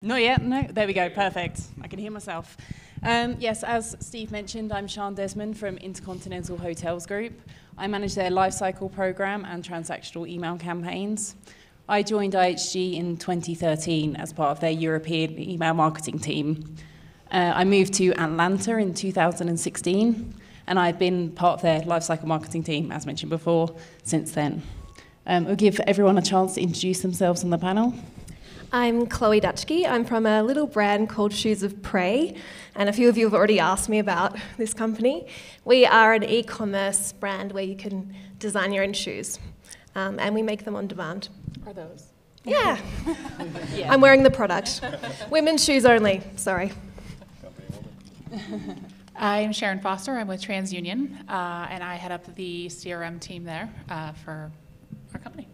Not yet, no. There we go, perfect. I can hear myself. Yes, as Steve mentioned, I'm Sian Desmond from Intercontinental Hotels Group. I manage their lifecycle program and transactional email campaigns. I joined IHG in 2013 as part of their European email marketing team. I moved to Atlanta in 2016, and I've been part of their lifecycle marketing team, as mentioned before, since then. We'll give everyone a chance to introduce themselves on the panel. I'm Chloe Dutchke. I'm from a little brand called Shoes of Prey, and a few of you have already asked me about this company. We are an e-commerce brand where you can design your own shoes, and we make them on demand. Are those? Yeah. Yeah. I'm wearing the product. Women's shoes only, sorry. I'm Sharon Foster. I'm with TransUnion, and I head up the CRM team there for our company.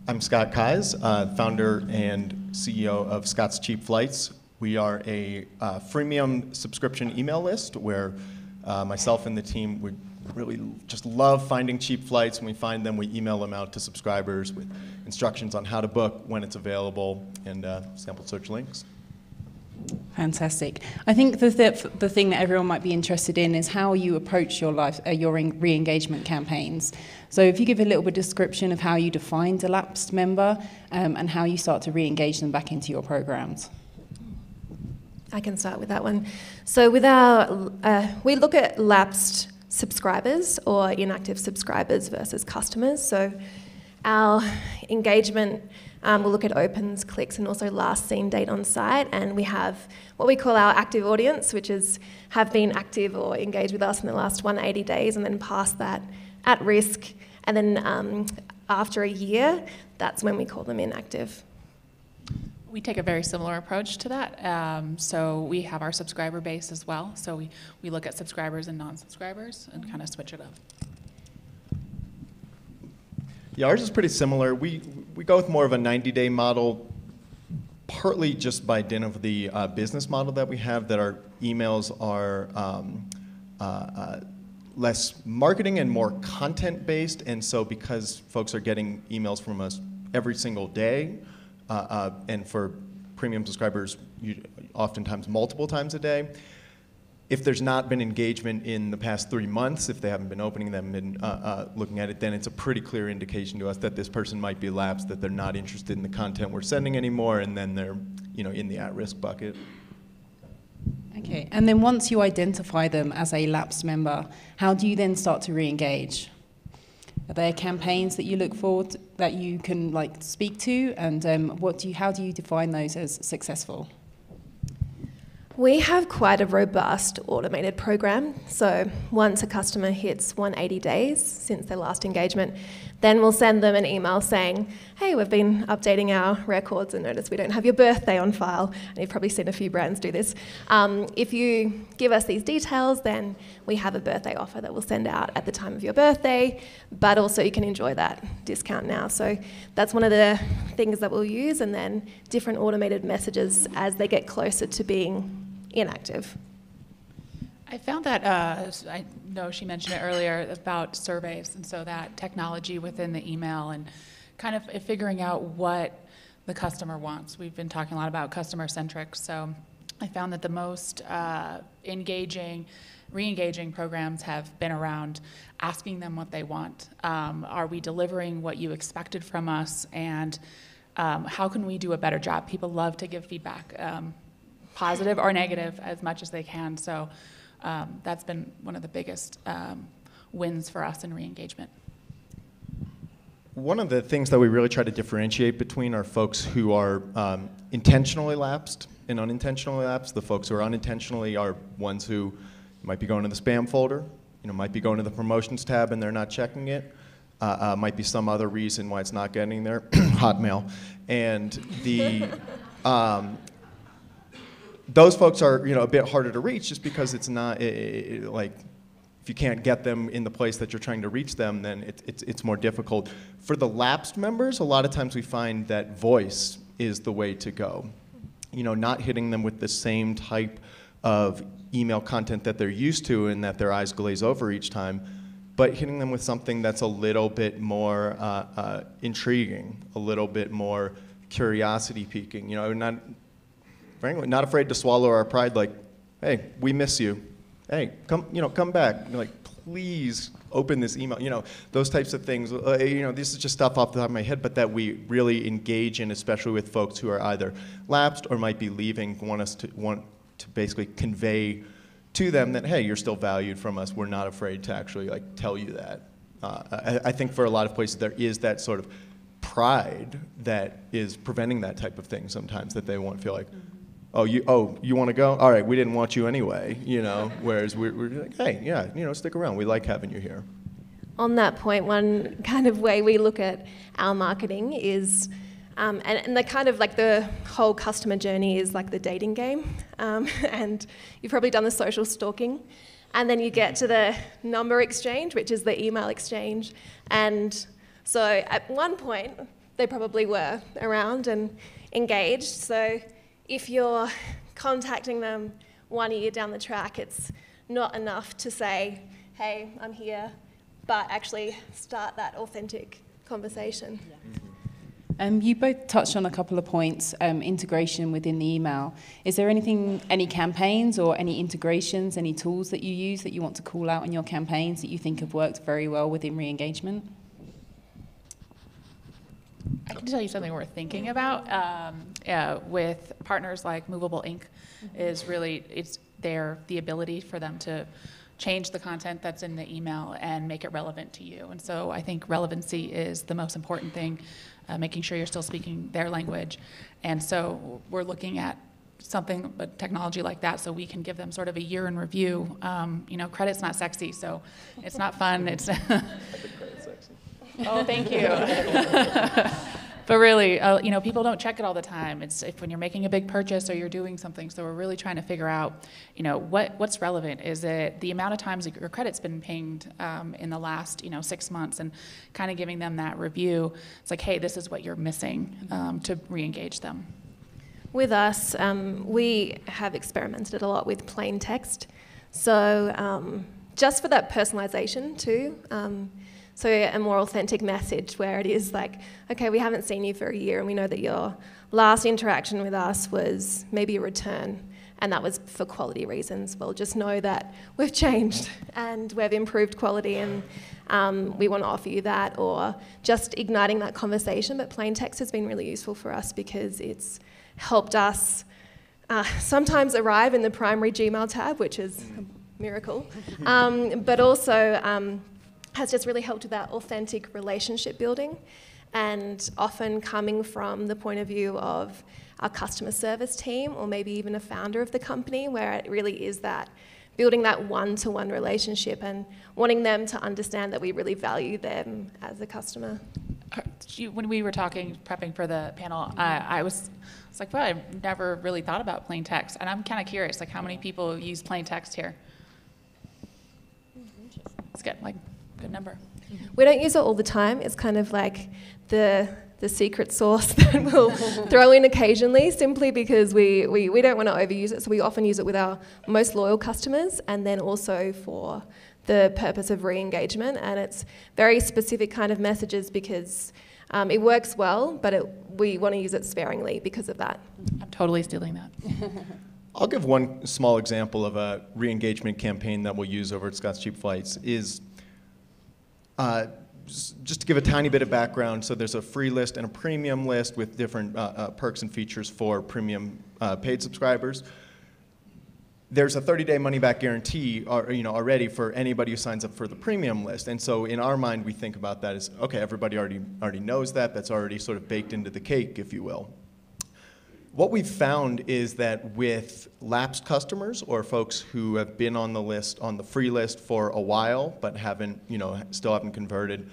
I'm Scott Keyes, founder and CEO of Scott's Cheapflights. We are a freemium subscription email list where myself and the team would really just love finding cheap flights. When we find them, we email them out to subscribers with instructions on how to book, when it's available, and sample search links. Fantastic. I think the thing that everyone might be interested in is how you approach your re-engagement campaigns. So if you give a little bit of description of how you defined a lapsed member and how you start to re-engage them back into your programs. I can start with that one. So with our, we look at lapsed subscribers or inactive subscribers versus customers. So our engagement we'll look at opens, clicks, and also last seen date on site. And we have what we call our active audience, which have been active or engaged with us in the last 180 days, and then past that, at risk. And then after a year, that's when we call them inactive. We take a very similar approach to that. So we have our subscriber base as well. So we look at subscribers and non-subscribers and kind of switch it up. Yeah, ours is pretty similar. We go with more of a 90-day model, partly just by dint of the business model that we have, that our emails are less marketing and more content-based. And so because folks are getting emails from us every single day, and for premium subscribers, oftentimes multiple times a day, if there's not been engagement in the past 3 months, if they haven't been opening them and looking at it, then it's a pretty clear indication to us that this person might be lapsed, that they're not interested in the content we're sending anymore, and then they're in the at-risk bucket. Okay, and then once you identify them as a lapsed member, how do you then start to re-engage? Are there campaigns that you look forward that you can speak to, and how do you define those as successful? We have quite a robust automated program. So once a customer hits 180 days since their last engagement, then we'll send them an email saying, hey, we've been updating our records and notice we don't have your birthday on file. And you've probably seen a few brands do this. If you give us these details, then we have a birthday offer that we'll send out at the time of your birthday, but also you can enjoy that discount now. So that's one of the things that we'll use, and then different automated messages as they get closer to being inactive. I found that, I know she mentioned it earlier, about surveys, and so that technology within the email and kind of figuring out what the customer wants. We've been talking a lot about customer-centric, so I found that the most re-engaging programs have been around asking them what they want. Are we delivering what you expected from us, and how can we do a better job? People love to give feedback, positive or negative, as much as they can. So that's been one of the biggest wins for us in re-engagement. One of the things that we really try to differentiate between are folks who are intentionally lapsed and unintentionally lapsed. The folks who are unintentionally are ones who might be going to the spam folder, might be going to the promotions tab and they're not checking it. Might be some other reason why it's not getting there, Hotmail. And those folks are, a bit harder to reach just because it's not, if you can't get them in the place that you're trying to reach them, then it's more difficult. For the lapsed members, a lot of times we find that voice is the way to go. Not hitting them with the same type of email content that they're used to and that their eyes glaze over each time, but hitting them with something that's a little bit more intriguing, a little bit more curiosity piquing. frankly, not afraid to swallow our pride, like, hey, we miss you. Hey, come back. Like, please open this email. Those types of things. This is just stuff off the top of my head, but that we really engage in, especially with folks who are either lapsed or might be leaving, want to basically convey to them that, hey, you're still valued from us. We're not afraid to actually tell you that. I think for a lot of places there is that sort of pride that is preventing that type of thing sometimes, that they won't feel like, you want to go? All right, we didn't want you anyway, whereas we're like, hey, yeah, stick around. We like having you here. On that point, one kind of way we look at our marketing is, and the kind of the whole customer journey is like the dating game, and you've probably done the social stalking, and then you get to the number exchange, which is the email exchange, and so at one point they probably were around and engaged. So if you're contacting them 1 year down the track, it's not enough to say, hey, I'm here, but actually start that authentic conversation. Yeah. You both touched on a couple of points, integration within the email. Is there any campaigns or any integrations, any tools that you use that you want to call out in your campaigns that you think have worked very well within re-engagement? I can tell you something we're thinking about with partners like Movable Ink. Is really, it's the ability for them to change the content that's in the email and make it relevant to you. And so I think relevancy is the most important thing, making sure you're still speaking their language. And so we're looking at something, but technology like that, so we can give them sort of a year in review. Credit's not sexy, so it's not fun. It's Oh, thank you. But really, people don't check it all the time. It's when you're making a big purchase or you're doing something. So we're really trying to figure out, what's relevant. Is it the amount of times your credit's been pinged in the last, 6 months, and kind of giving them that review. It's like, hey, this is what you're missing to re-engage them. With us, we have experimented a lot with plain text. So just for that personalization too. So a more authentic message where it is like, okay, we haven't seen you for a year and we know that your last interaction with us was maybe a return, and that was for quality reasons. Well, just know that we've changed and we've improved quality, and we want to offer you that, or just igniting that conversation. But plain text has been really useful for us because it's helped us sometimes arrive in the primary Gmail tab, which is a miracle, but also has just really helped with that authentic relationship building, and often coming from the point of view of our customer service team, or maybe even a founder of the company, where it really is that building that one-to-one relationship and wanting them to understand that we really value them as a customer. When we were prepping for the panel, I was like, well, I've never really thought about plain text, and I'm kind of curious, how many people use plain text here? It's good, good number. We don't use it all the time. It's kind of like the secret sauce that we'll throw in occasionally, simply because we don't want to overuse it. So we often use it with our most loyal customers, and then also for the purpose of re-engagement. And it's very specific kind of messages because it works well, but we want to use it sparingly because of that. I'm totally stealing that. I'll give one small example of a re-engagement campaign that we'll use over at Scott's Cheapflights is just to give a tiny bit of background. So there's a free list and a premium list with different perks and features for premium paid subscribers. There's a 30-day money-back guarantee already for anybody who signs up for the premium list. And so in our mind, we think about that as, okay, everybody already knows that. That's already sort of baked into the cake, if you will. What we've found is that with lapsed customers, or folks who have been on the list, on the free list for a while, but still haven't converted,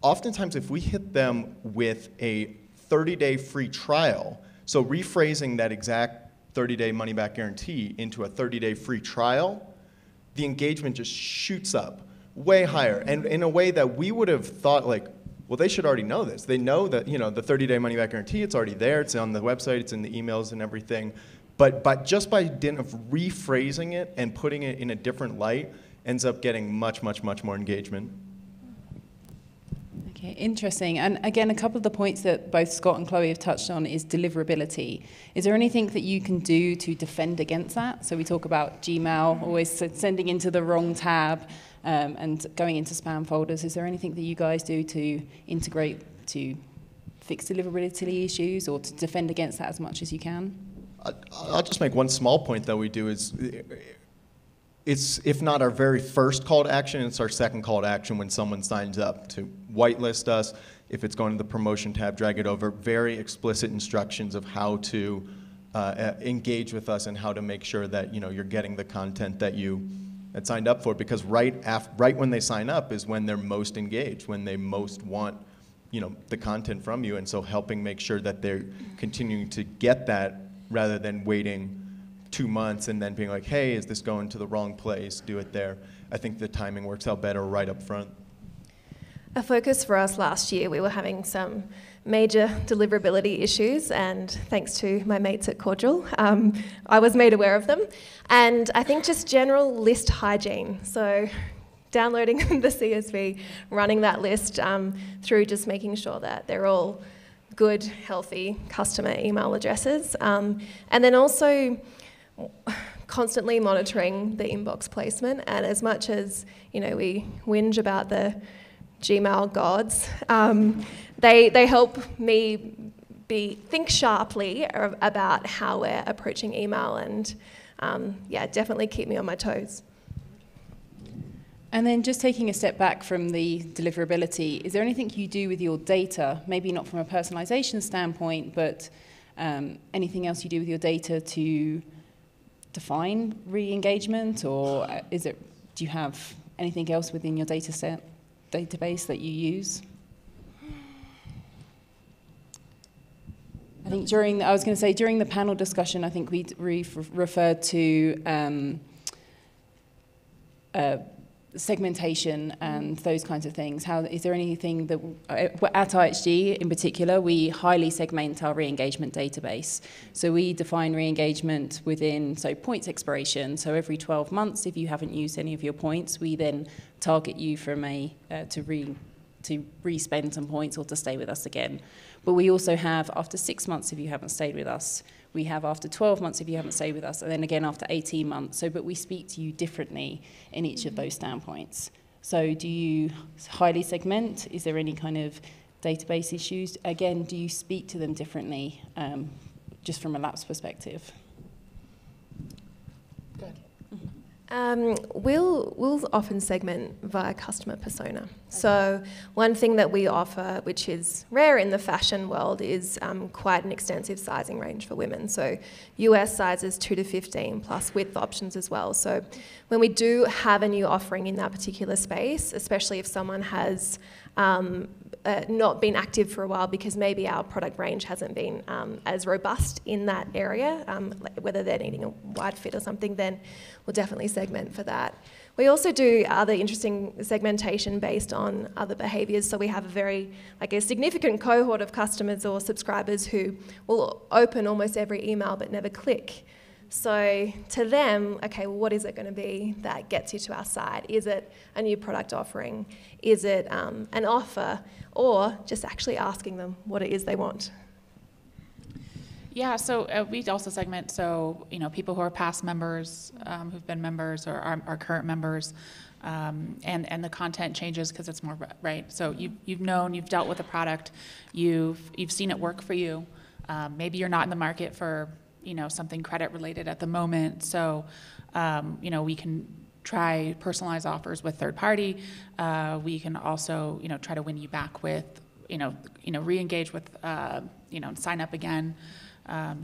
oftentimes if we hit them with a 30-day free trial, so rephrasing that exact 30-day money-back guarantee into a 30-day free trial, the engagement just shoots up way higher, and in a way that we would have thought, well, they should already know this. They know that, the 30-day money-back guarantee, it's already there. It's on the website. It's in the emails and everything. But just by dint of rephrasing it and putting it in a different light, ends up getting much, much, much more engagement. Okay, interesting. And again, a couple of the points that both Scott and Chloe have touched on is deliverability. Is there anything that you can do to defend against that? So we talk about Gmail always sending into the wrong tab and going into spam folders. Is there anything that you guys do to integrate to fix deliverability issues or to defend against that as much as you can? I'll just make one small point that we do is it's, if not our very first call to action, it's our second call to action when someone signs up to whitelist us. If it's going to the promotion tab, drag it over. Very explicit instructions of how to engage with us and how to make sure that you're getting the content that you had signed up for. Because right when they sign up is when they're most engaged, when they most want the content from you. And so helping make sure that they're continuing to get that rather than waiting 2 months and then being like, hey, is this going to the wrong place? Do it there. I think the timing works out better right up front. A focus for us last year, we were having some major deliverability issues, and thanks to my mates at Cordial, I was made aware of them. And I think just general list hygiene. So downloading the CSV, running that list through just making sure that they're all good, healthy customer email addresses. And then also constantly monitoring the inbox placement. And as much as we whinge about the Gmail gods, they help me think sharply about how we're approaching email, and definitely keep me on my toes. And then just taking a step back from the deliverability, is there anything you do with your data, maybe not from a personalization standpoint, but anything else you do with your data to define re-engagement, or do you have anything else within your database that you use? I think during the panel discussion, I think we referred to segmentation and those kinds of things. Is there anything that, at IHG in particular, we highly segment our re-engagement database. So we define re-engagement within, points expiration. So every 12 months, if you haven't used any of your points, we then target you from to re-spend some points or to stay with us again. But we also have after 6 months if you haven't stayed with us. We have after 12 months if you haven't stayed with us, and then again after 18 months. But we speak to you differently in each of those standpoints. So do you highly segment? Is there any kind of database issues? Again, do you speak to them differently, just from a lapse perspective? We'll often segment via customer persona. So one thing that we offer, which is rare in the fashion world, is quite an extensive sizing range for women. So US sizes 2 to 15 plus width options as well. So when we do have a new offering in that particular space, especially if someone has not been active for a while because maybe our product range hasn't been as robust in that area, whether they're needing a wide fit or something, then we'll definitely segment for that. We also do other interesting segmentation based on other behaviours. So we have a significant cohort of customers or subscribers who will open almost every email but never click. So to them, okay, well, what is it going to be that gets you to our site? Is it a new product offering? Is it an offer? Or just actually asking them what it is they want? Yeah, so we also segment, people who are past members, who've been members, or are current members, and the content changes because it's more, right? So you've dealt with a product, you've seen it work for you. Maybe you're not in the market for something credit related at the moment. So, we can try personalized offers with third party. We can also, try to win you back with, re-engage with, sign up again.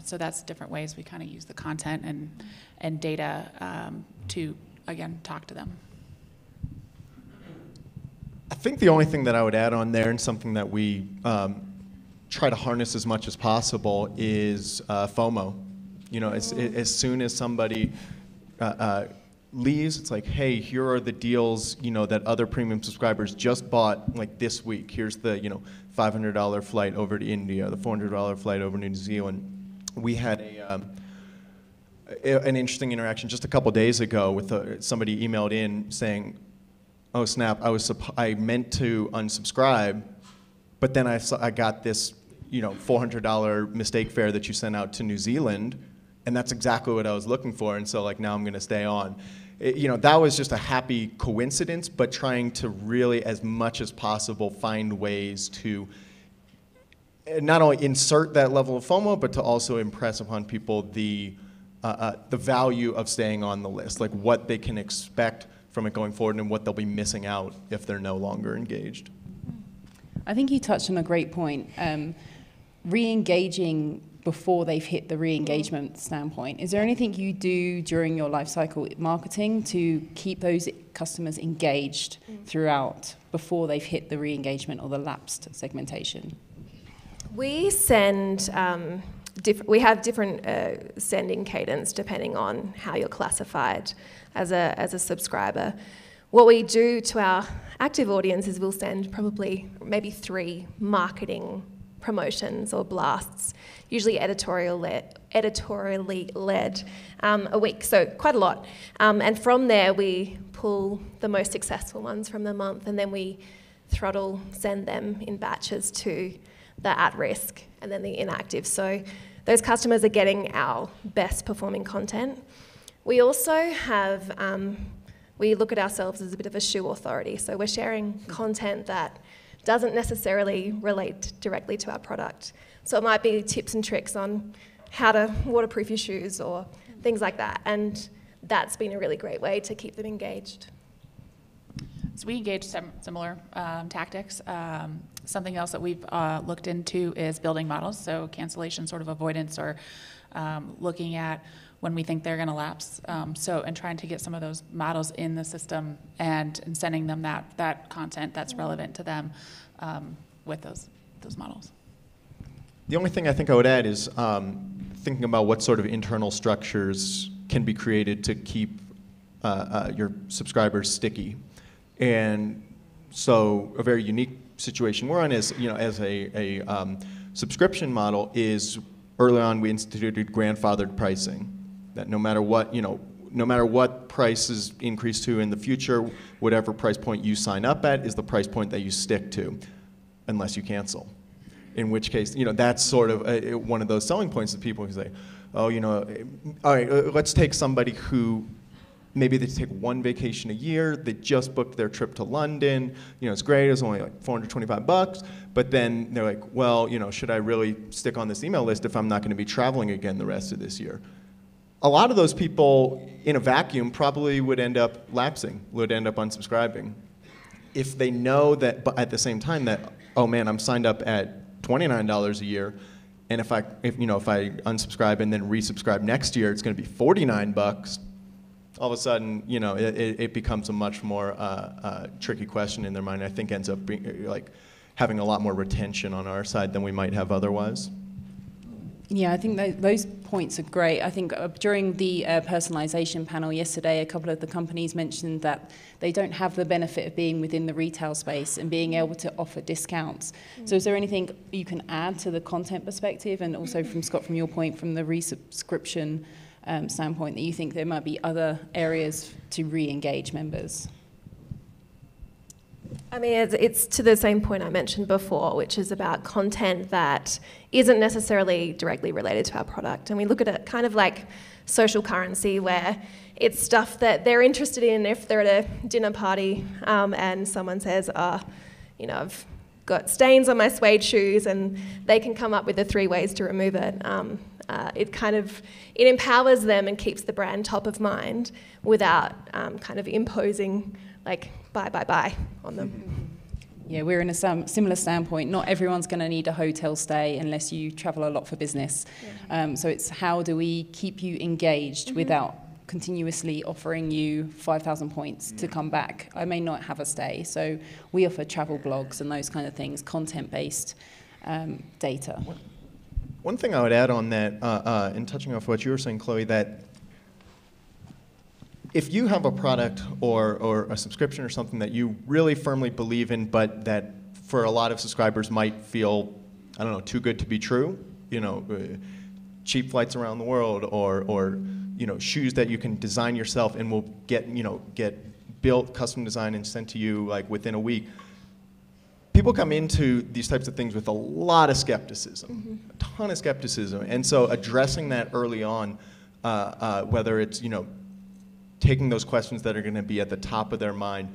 So that's different ways we kind of use the content and data to, again, talk to them. I think the only thing that I would add on there, and something that we try to harness as much as possible, is FOMO. As soon as somebody leaves, it's like, hey, here are the deals, that other premium subscribers just bought like this week. Here's the, $500 flight over to India, the $400 flight over to New Zealand. We had an interesting interaction just a couple days ago with somebody emailed in saying, oh snap, I meant to unsubscribe, but then I got this, $400 mistake fare that you sent out to New Zealand, and that's exactly what I was looking for, and so like now I'm going to stay on. That was just a happy coincidence, but trying to really, as much as possible, find ways to not only insert that level of FOMO, but to also impress upon people the value of staying on the list, like what they can expect from it going forward and what they'll be missing out if they're no longer engaged. I think you touched on a great point. Re-engaging before they've hit the re-engagement standpoint. Is there anything you do during your life cycle marketing to keep those customers engaged throughout before they've hit the re-engagement or the lapsed segmentation? We send, we have different sending cadence depending on how you're classified as a subscriber. What we do to our active audience is we'll send probably maybe 3 marketing promotions or blasts, usually editorially led a week, so quite a lot. And from there we pull the most successful ones from the month, and then we throttle send them in batches to the at-risk and then the inactive. So those customers are getting our best performing content. We also have, we look at ourselves as a bit of a shoe authority, so we're sharing content that doesn't necessarily relate directly to our product. So it might be tips and tricks on how to waterproof your shoes or things like that. And that's been a really great way to keep them engaged. So we engage similar tactics. Something else that we've looked into is building models, so cancellation sort of avoidance, or looking at when we think they're going to lapse. And trying to get some of those models in the system and sending them that content that's relevant to them with those models. The only thing I think I would add is thinking about what sort of internal structures can be created to keep your subscribers sticky. And so a very unique situation we're on is, as a subscription model is early on we instituted grandfathered pricing. That no matter what prices increase to in the future, whatever price point you sign up at is the price point that you stick to, unless you cancel. In which case, that's sort of one of those selling points that people can say, oh, all right, let's take somebody who maybe they take 1 vacation a year, they just booked their trip to London, it's great, it's only like $425, but then they're like, well, should I really stick on this email list if I'm not going to be traveling again the rest of this year? A lot of those people in a vacuum probably would end up lapsing, would end up unsubscribing. If they know that, but at the same time that, oh man, I'm signed up at $29 a year, and if I unsubscribe and then resubscribe next year, it's going to be $49. All of a sudden, it becomes a much more tricky question in their mind. I think ends up being, having a lot more retention on our side than we might have otherwise. Yeah, I think those points are great. I think during the personalization panel yesterday, a couple of the companies mentioned that they don't have the benefit of being within the retail space and being able to offer discounts. So is there anything you can add to the content perspective, and also from Scott, from your point, from the resubscription standpoint, that you think there might be other areas to re-engage members? I mean, it's to the same point I mentioned before, which is about content that isn't necessarily directly related to our product. And we look at it kind of like social currency, where it's stuff that they're interested in if they're at a dinner party and someone says, I've got stains on my suede shoes, and they can come up with the 3 ways to remove it. It empowers them and keeps the brand top of mind without kind of imposing buy on them. Yeah, we're in a similar standpoint. Not everyone's going to need a hotel stay unless you travel a lot for business. Yeah. So it's how do we keep you engaged without continuously offering you 5,000 points to come back. I may not have a stay, so we offer travel blogs and those kind of things, content-based data. One thing I would add on that, in touching off what you were saying, Chloe, that if you have a product or a subscription or something that you really firmly believe in, but that for a lot of subscribers might feel, I don't know, too good to be true, cheap flights around the world, or shoes that you can design yourself and will get built, custom designed and sent to you within a week. people come into these types of things with a lot of skepticism, a ton of skepticism. And so addressing that early on, whether it's, taking those questions that are going to be at the top of their mind,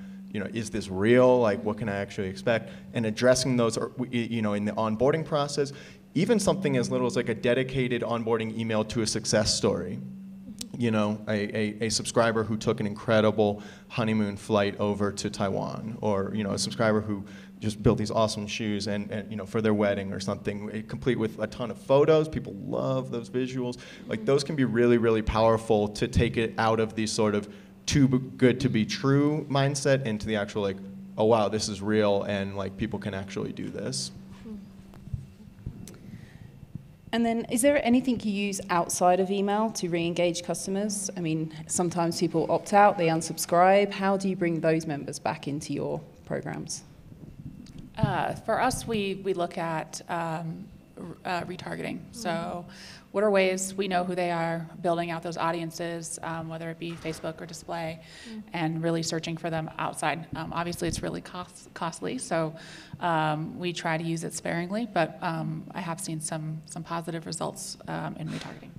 is this real? Like, what can I actually expect? And addressing those, in the onboarding process, even something as little as like a dedicated onboarding email to a success story. A subscriber who took an incredible honeymoon flight over to Taiwan, or a subscriber who just built these awesome shoes and for their wedding or something, complete with a ton of photos. People love those visuals. Like, those can be really, really powerful to take it out of the sort of too good to be true mindset into the actual, like, oh wow, this is real, and like people can actually do this. And then, is there anything you use outside of email to re-engage customers? I mean, sometimes people opt out, they unsubscribe. How do you bring those members back into your programs? For us, we look at retargeting. So what are ways we know who they are, building out those audiences, whether it be Facebook or display, and really searching for them outside. Obviously, it's really costly, so we try to use it sparingly, but I have seen some positive results in retargeting.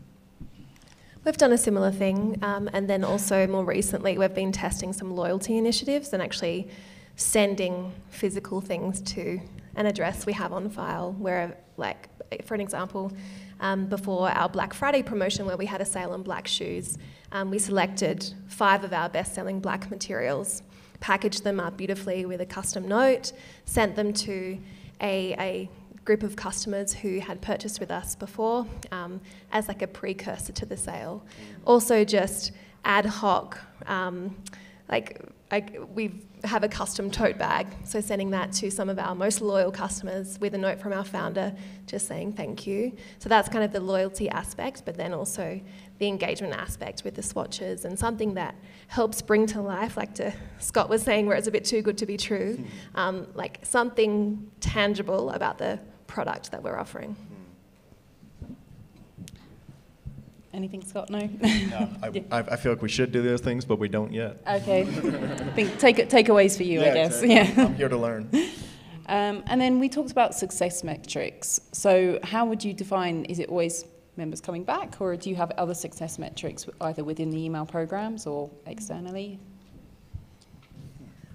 We've done a similar thing, and then also more recently, we've been testing some loyalty initiatives and actually sending physical things to an address we have on file, where, like, for an example, before our Black Friday promotion where we had a sale on black shoes, we selected 5 of our best-selling black materials, packaged them up beautifully with a custom note, sent them to a group of customers who had purchased with us before as like a precursor to the sale. Also just ad hoc, we have a custom tote bag, so sending that to some of our most loyal customers with a note from our founder just saying thank you. So that's kind of the loyalty aspect, but then also the engagement aspect with the swatches, and something that helps bring to life, like Scott was saying, where it's a bit too good to be true, like something tangible about the product that we're offering. Anything, Scott? No? No, I feel like we should do those things, but we don't yet. Okay. I think takeaways for you, I guess. Exactly. Yeah. I'm here to learn. And then we talked about success metrics. So how would you define, is it always members coming back, or do you have other success metrics either within the email programs or externally?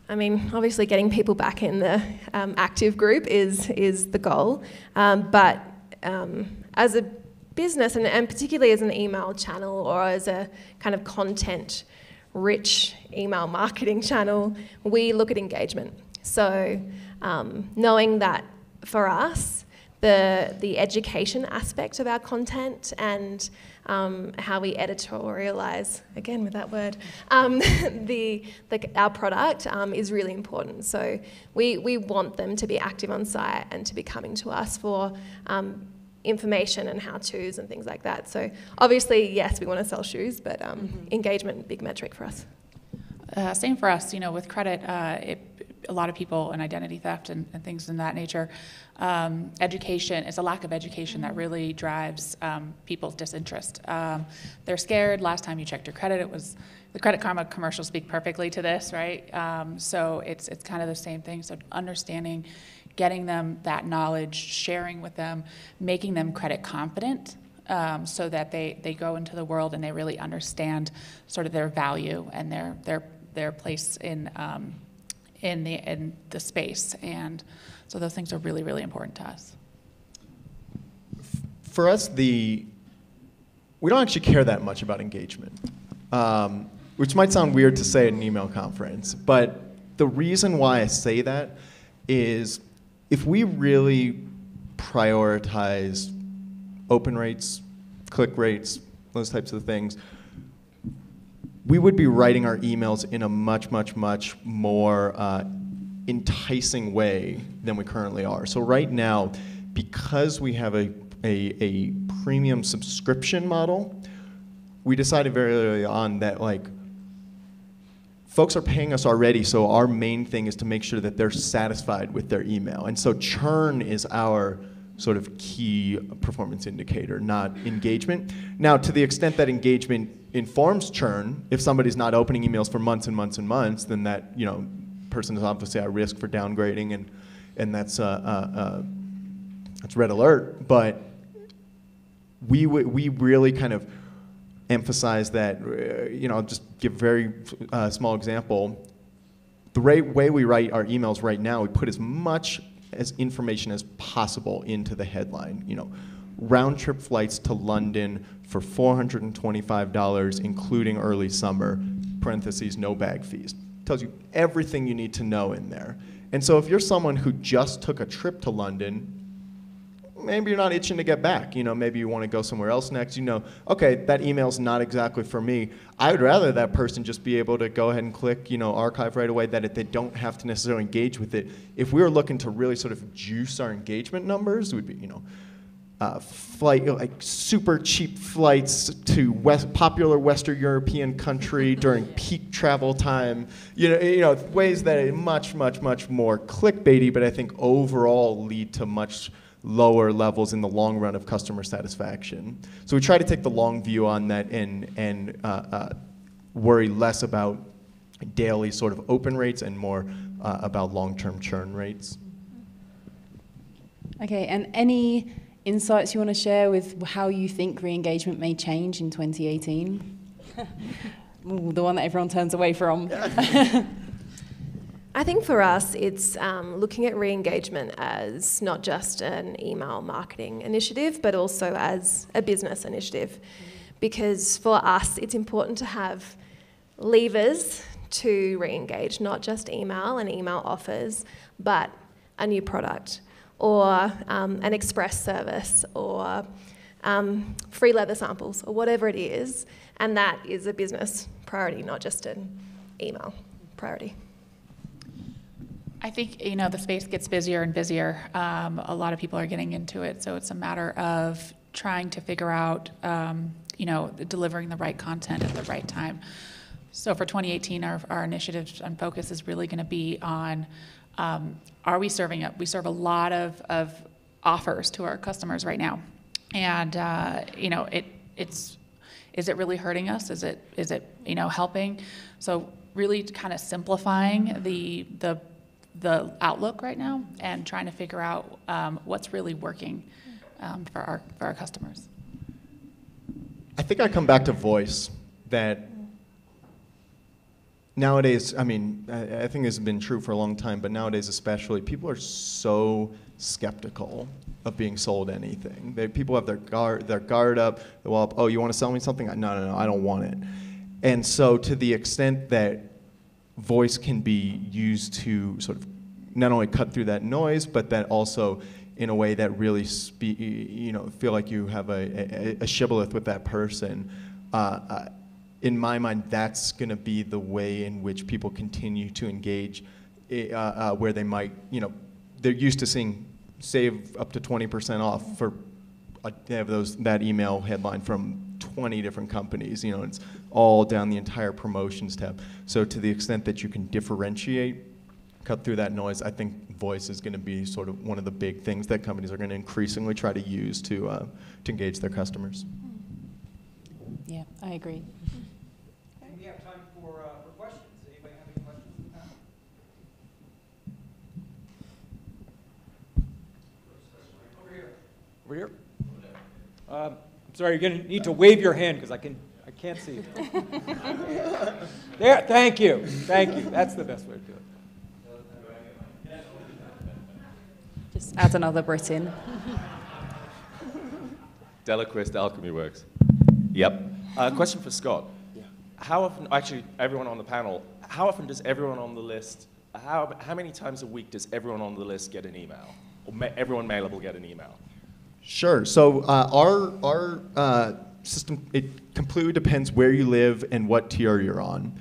I mean, obviously getting people back in the active group is the goal, but as a business, and particularly as an email channel or as a kind of content-rich email marketing channel, we look at engagement. So knowing that for us, the education aspect of our content and how we editorialize, again with that word, our product is really important. So we want them to be active on site and to be coming to us for information and how-tos and things like that. So obviously, yes, we want to sell shoes, but engagement, big metric for us. Same for us, with credit, a lot of people and identity theft and things in that nature. Education, it's a lack of education that really drives people's disinterest. They're scared. Last time you checked your credit, it was the Credit Karma commercials speak perfectly to this, right? So it's kind of the same thing. So understanding, getting them that knowledge, sharing with them, making them credit confident, so that they go into the world and they really understand sort of their value and their place in the space. And so those things are really, really important to us. For us, we don't actually care that much about engagement, which might sound weird to say at an email conference, but the reason why I say that is if we really prioritize open rates, click rates, those types of things, we would be writing our emails in a much, much, much more enticing way than we currently are. So right now, because we have a premium subscription model, we decided very early on that folks are paying us already, so our main thing is to make sure that they're satisfied with their email. And so churn is our sort of key performance indicator, not engagement. Now, to the extent that engagement informs churn, if somebody's not opening emails for months and months and months, then that person is obviously at risk for downgrading and that's red alert. But we really kind of emphasize that. I'll just give a very small example. The way we write our emails right now, we put as much as information as possible into the headline. Round trip flights to London for $425, including early summer, parentheses, no bag fees. Tells you everything you need to know in there. And so if you're someone who just took a trip to London, maybe you're not itching to get back. Maybe you want to go somewhere else next. Okay, that email's not exactly for me. I would rather that person just be able to go ahead and click, archive right away, that they don't have to necessarily engage with it. If we were looking to really sort of juice our engagement numbers, it would be, flight, like super cheap flights to popular Western European country during peak travel time. Ways that are much more clickbaity, but I think overall lead to much lower levels in the long run of customer satisfaction. So we try to take the long view on that and worry less about daily sort of open rates and more about long-term churn rates. Okay, and any insights you want to share with how you think re-engagement may change in 2018? Ooh, the one that everyone turns away from. I think for us, it's looking at re-engagement as not just an email marketing initiative, but also as a business initiative. Because for us, it's important to have levers to re-engage, not just email and email offers, but a new product, or an express service, or free leather samples, or whatever it is. And that is a business priority, not just an email priority. I think, the space gets busier and busier. A lot of people are getting into it, so it's a matter of trying to figure out, delivering the right content at the right time. So for 2018, our initiative and focus is really going to be on, are we serving up? We serve a lot of offers to our customers right now, and is it really hurting us? Is it helping? So really kind of simplifying the outlook right now and trying to figure out what's really working for our customers. I think I come back to voice, that nowadays, I think this has been true for a long time, but nowadays especially, people are so skeptical of being sold anything. People have their guard up. Well, oh, you want to sell me something? No, I don't want it. And so to the extent that voice can be used to sort of not only cut through that noise, but that also in a way that really feel like you have a shibboleth with that person. In my mind, that's going to be the way in which people continue to engage, where they might, they're used to seeing save up to 20% off for, they have that email headline from 20 different companies. It's all down the entire promotions tab. So to the extent that you can differentiate, cut through that noise, I think voice is going to be sort of one of the big things that companies are going to increasingly try to use to engage their customers. Yeah, I agree. And we have time for questions. Anybody have any questions in the panel? Over here. I'm sorry, you're going to need to wave your hand because I can't see you. There, thank you. That's the best way to do it. Just add another Brit in. Delaquist Alchemy Works. Yep. Question for Scott. Yeah. How often, actually everyone on the panel, how often does everyone on the list, how many times a week does everyone on the list get an email? Or everyone mailable get an email? Sure. So our system, it completely depends where you live and what tier you're on.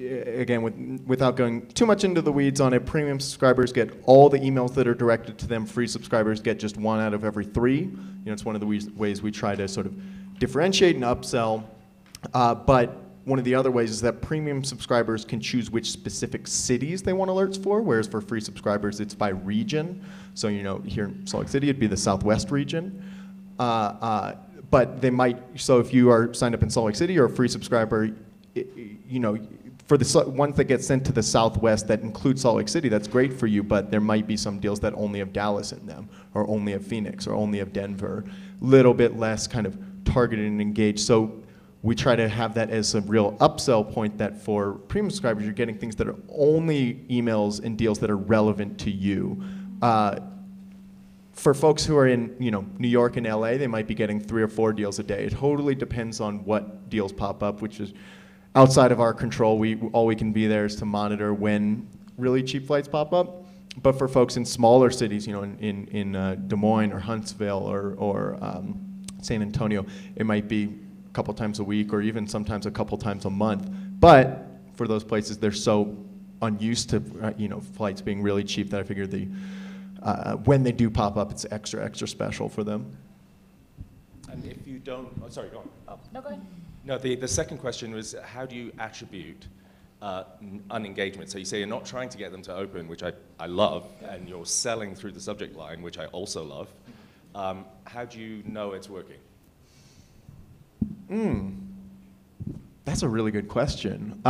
Again, without going too much into the weeds on it, premium subscribers get all the emails that are directed to them. Free subscribers get just 1 out of every 3. It's one of the ways we try to sort of differentiate and upsell. But one of the other ways is that premium subscribers can choose which specific cities they want alerts for, whereas for free subscribers, it's by region. So here in Salt Lake City, it'd be the Southwest region. But they might, so if you are signed up in Salt Lake City or a free subscriber, for the ones that get sent to the Southwest that include Salt Lake City, that's great for you, but there might be some deals that only have Dallas in them, or only have Phoenix, or only have Denver. Little bit less kind of targeted and engaged. So we try to have that as a real upsell point, that for premium subscribers, you're getting things that are only emails and deals that are relevant to you. For folks who are in New York and LA, they might be getting 3 or 4 deals a day. It totally depends on what deals pop up, which is outside of our control. All we can be there is to monitor when really cheap flights pop up. But for folks in smaller cities, in Des Moines or Huntsville or San Antonio, it might be a couple times a week or even sometimes a couple times a month. But for those places, they're so unused to flights being really cheap that I figure when they do pop up, it's extra special for them. And if you don't, sorry, go on. Oh. No, go ahead. No, the second question was, how do you attribute unengagement? So you say you're not trying to get them to open, which I love, and you're selling through the subject line, which I also love. How do you know it's working? That's a really good question.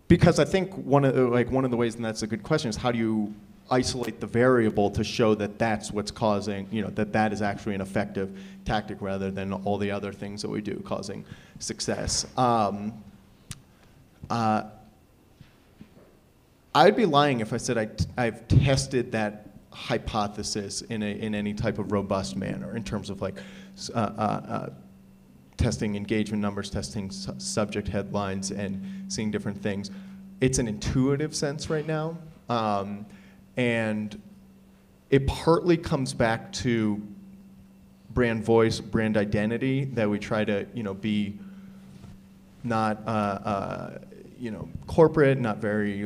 Because I think one of the ways, and that's a good question, is how do you isolate the variable to show that that's what's causing, that is actually an effective tactic rather than all the other things that we do causing success. I'd be lying if I said I've tested that hypothesis in any type of robust manner in terms of testing engagement numbers, testing subject headlines, and seeing different things. It's an intuitive sense right now. And it partly comes back to brand voice, brand identity, that we try to, be not, corporate, not very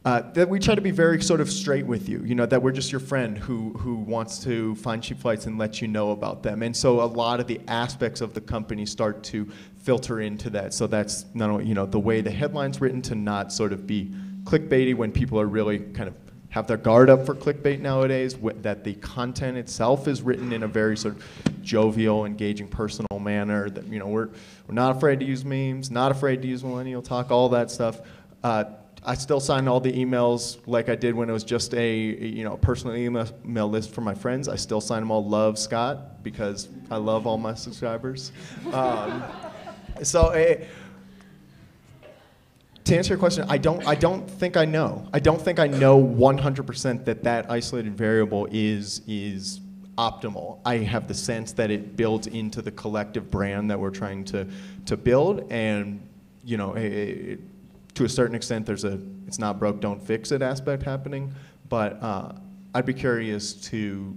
that we try to be very sort of straight with you, that we're just your friend who wants to find cheap flights and let you know about them. And so a lot of the aspects of the company start to filter into that. So that's not only, the way the headline's written to not sort of be clickbaity when people are really kind of have their guard up for clickbait nowadays, that the content itself is written in a very sort of jovial, engaging, personal manner, that, we're not afraid to use memes, not afraid to use millennial talk, all that stuff. I still sign all the emails like I did when it was just a personal email list for my friends. I still sign them all "Love Scott" because I love all my subscribers. To answer your question, I don't think I know. I don't think I know 100% that isolated variable is optimal. I have the sense that it builds into the collective brand that we're trying to build, and to a certain extent, there's it's not broke, don't fix it aspect happening. But I'd be curious to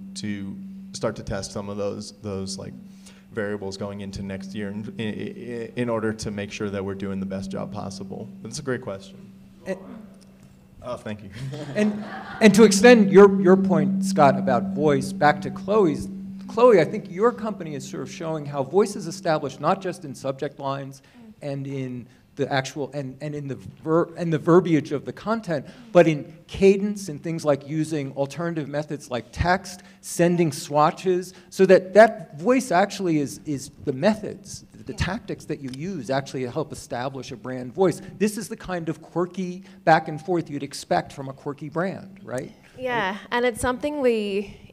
start to test some of those variables going into next year in order to make sure that we're doing the best job possible. That's a great question. Thank you. And to extend your point, Scott, about voice, back to Chloe's. Chloe, I think your company is sort of showing how voice is established not just in subject lines and in the actual and in the verbiage of the content, but in cadence and things like using alternative methods like text, sending swatches, so that voice actually is the methods, the tactics that you use actually help establish a brand voice. This is the kind of quirky back and forth you'd expect from a quirky brand, right? Yeah, and it's something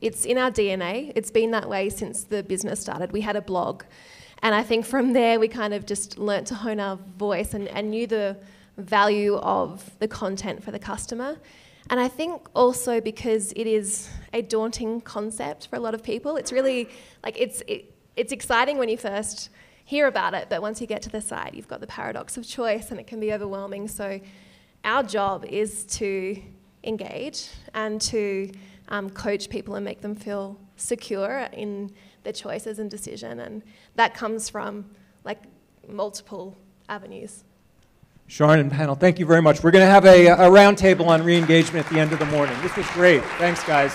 it's in our DNA. It's been that way since the business started. We had a blog. And I think from there we kind of just learnt to hone our voice and knew the value of the content for the customer. And I think also because it is a daunting concept for a lot of people. It's really, it's exciting when you first hear about it, but once you get to the site, you've got the paradox of choice and it can be overwhelming. So our job is to engage and to coach people and make them feel secure in their choices and decision, and that comes from multiple avenues. Sharon and panel, thank you very much. We're going to have a roundtable on re-engagement at the end of the morning. This was great. Thanks, guys.